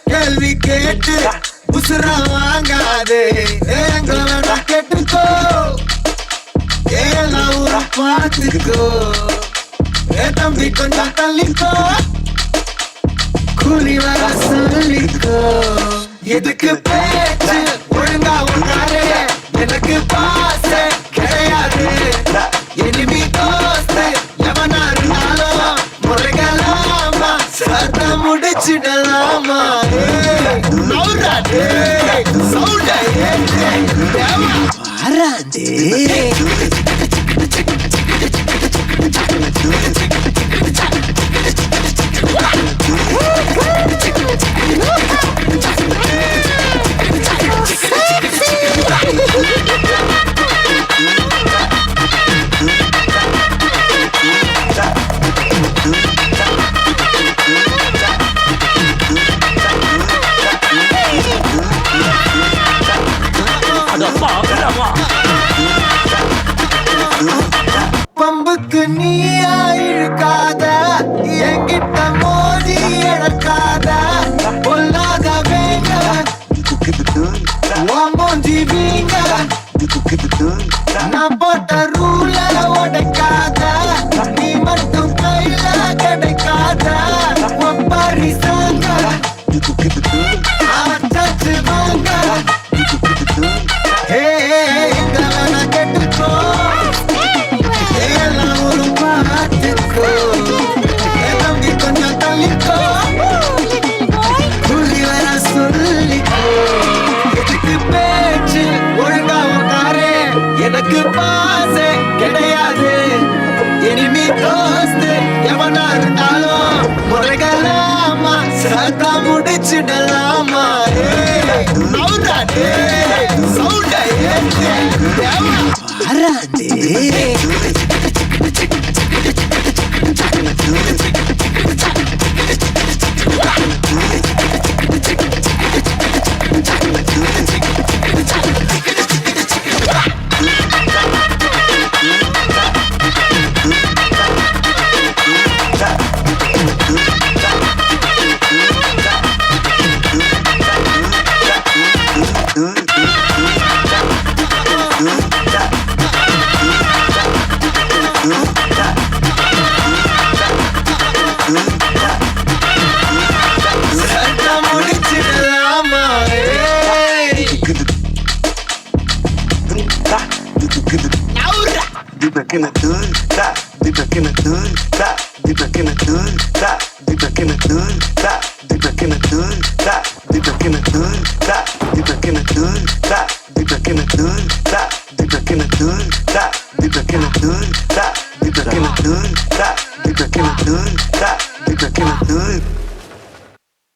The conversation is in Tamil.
கேள்வி கேட்டு உசுர வாங்காதே எங்கள கேட்டுக்கோ ஏலாம் ஊரை பார்த்துக்கோ தம்பி கொஞ்சம் தள்ளிக்கோ கூலி வர சொல்லிக்கோ எதுக்கு பேச்சு ஒழுங்கா உட்காரு எனக்கு பாச கிடையாது எனிமி தோஸ்து எவனா இருந்தாலும் முறைகளாமா சத்த முடிச்சிடலாமா பம்புக்கு நீயா இழுக்காத என்கிட்ட மோதி இழக்காத பொல்லாத வேங்க வாங்கி வீங்க நான் போட்ட ரூல உடைக்காத நீ மட்டும் கையில கிடைக்காத ஒப்பாரி சாங்க ஆச்சு வாங்க கேட்டுக்கோ கொஞ்சம் தள்ளிக்கோ கூலி வர சொல்லிக்கோ எதுக்கு பேச்சு ஒழுங்கா உட்காரு எனக்கு பாச கிடையாது இனிமே தோஸ்து எவனா இருந்தாலும் முறைகளாமா சத்தா முடிச்சிடலாமா சவுண்டா Deep in the hood, stop. Deep in the hood, stop. Deep in the hood, stop. Deep in the hood, stop. Deep in the hood, stop. Deep in the hood, stop. Deep in the hood, stop. Deep in the hood, stop. Deep in the hood, stop. Deep in the hood, stop. Deep in the hood, stop. Deep in the hood, stop. Deep in the hood.